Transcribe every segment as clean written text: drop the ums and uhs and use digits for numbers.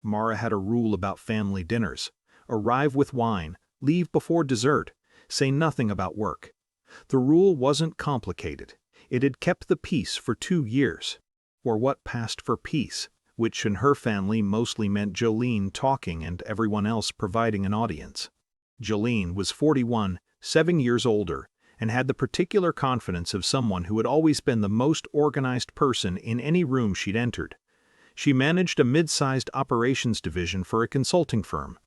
Mara had a rule about family dinners. Arrive with wine, leave before dessert, say nothing about work. The rule wasn't complicated. It had kept the peace for 2 years. Or what passed for peace, which in her family mostly meant Jolene talking and everyone else providing an audience. Jolene was 41, 7 years older, and had the particular confidence of someone who had always been the most organized person in any room she'd entered. She managed a mid-sized operations division for a consulting firm.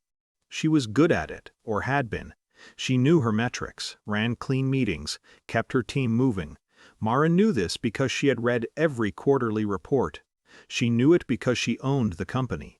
She was good at it, or had been. She knew her metrics, ran clean meetings, kept her team moving. Mara knew this because she had read every quarterly report. She knew it because she owned the company.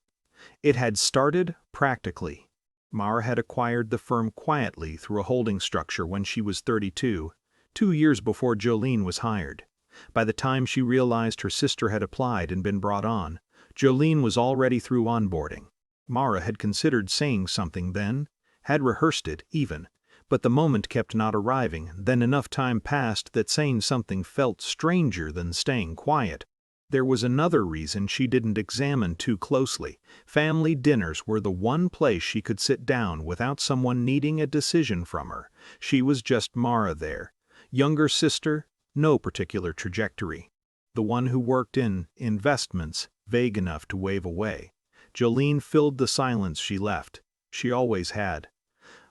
It had started practically. Mara had acquired the firm quietly through a holding structure when she was 32, 2 years before Jolene was hired. By the time she realized her sister had applied and been brought on, Jolene was already through onboarding. Mara had considered saying something then, had rehearsed it even, but the moment kept not arriving. Then enough time passed that saying something felt stranger than staying quiet. There was another reason she didn't examine too closely. Family dinners were the one place she could sit down without someone needing a decision from her. She was just Mara there. Younger sister, no particular trajectory. The one who worked in investments, vague enough to wave away. Jolene filled the silence she left. She always had.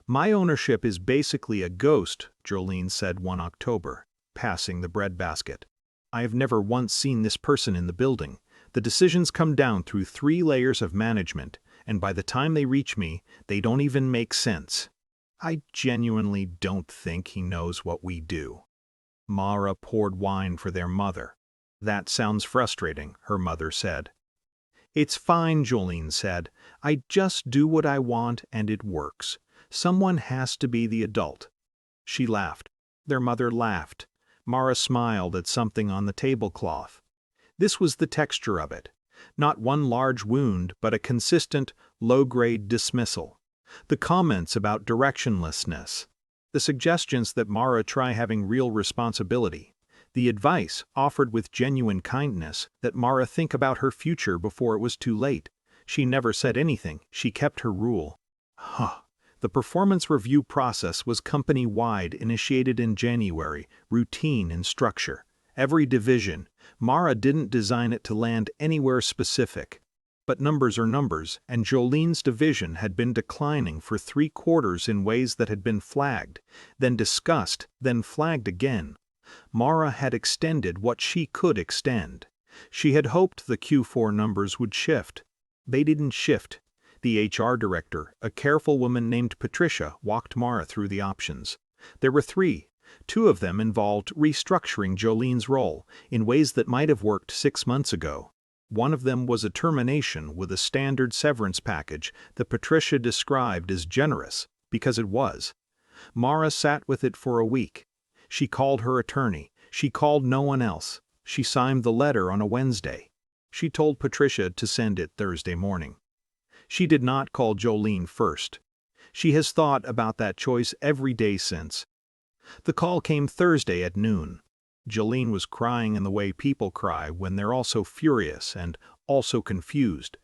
My ownership is basically a ghost, Jolene said one October, passing the breadbasket. I have never once seen this person in the building. The decisions come down through 3 layers of management, and by the time they reach me, they don't even make sense. I genuinely don't think he knows what we do. Mara poured wine for their mother. That sounds frustrating, her mother said. It's fine, Jolene said. I just do what I want and it works. Someone has to be the adult. She laughed. Their mother laughed. Mara smiled at something on the tablecloth. This was the texture of it. Not one large wound, but a consistent, low-grade dismissal. The comments about directionlessness. The suggestions that Mara try having real responsibility. The advice, offered with genuine kindness, that Mara think about her future before it was too late. She never said anything. She kept her rule. The performance review process was company-wide, initiated in January, routine in structure. Every division. Mara didn't design it to land anywhere specific. But numbers are numbers, and Jolene's division had been declining for 3 quarters in ways that had been flagged, then discussed, then flagged again. Mara had extended what she could extend. She had hoped the Q4 numbers would shift. They didn't shift. The HR director, a careful woman named Patricia, walked Mara through the options. There were 3. 2 of them involved restructuring Jolene's role in ways that might have worked 6 months ago. One of them was a termination with a standard severance package that Patricia described as generous, because it was. Mara sat with it for a week. She called her attorney. She called no one else. She signed the letter on a Wednesday. She told Patricia to send it Thursday morning. She did not call Jolene first. She has thought about that choice every day since. The call came Thursday at noon. Jolene was crying in the way people cry when they're also furious and also confused,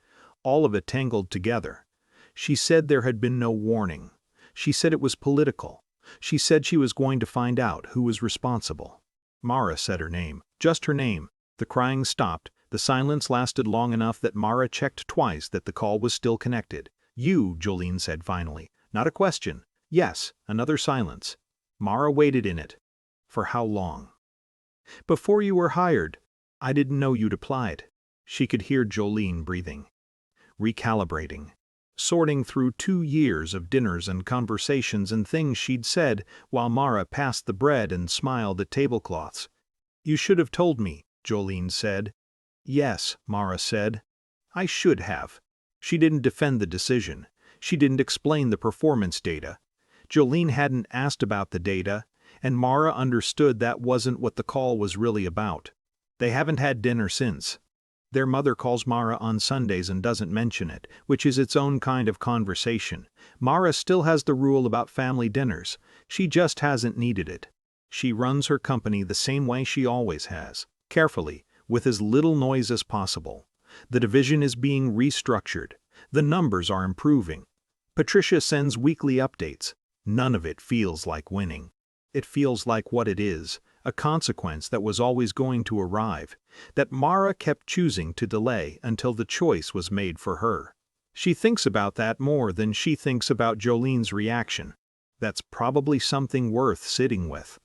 all of it tangled together. She said there had been no warning. She said it was political. She said she was going to find out who was responsible. Mara said her name, just her name. The crying stopped. The silence lasted long enough that Mara checked twice that the call was still connected. You, Jolene said finally. Not a question. Yes, another silence. Mara waited in it. For how long? Before you were hired. I didn't know you'd applied. She could hear Jolene breathing. Recalibrating. Sorting through 2 years of dinners and conversations and things she'd said while Mara passed the bread and smiled at tablecloths. You should have told me, Jolene said. Yes, Mara said. I should have. She didn't defend the decision. She didn't explain the performance data. Jolene hadn't asked about the data, and Mara understood that wasn't what the call was really about. They haven't had dinner since. Their mother calls Mara on Sundays and doesn't mention it, which is its own kind of conversation. Mara still has the rule about family dinners. She just hasn't needed it. She runs her company the same way she always has, carefully, with as little noise as possible. The division is being restructured. The numbers are improving. Patricia sends weekly updates. None of it feels like winning. It feels like what it is, a consequence that was always going to arrive, that Mara kept choosing to delay until the choice was made for her. She thinks about that more than she thinks about Jolene's reaction. That's probably something worth sitting with.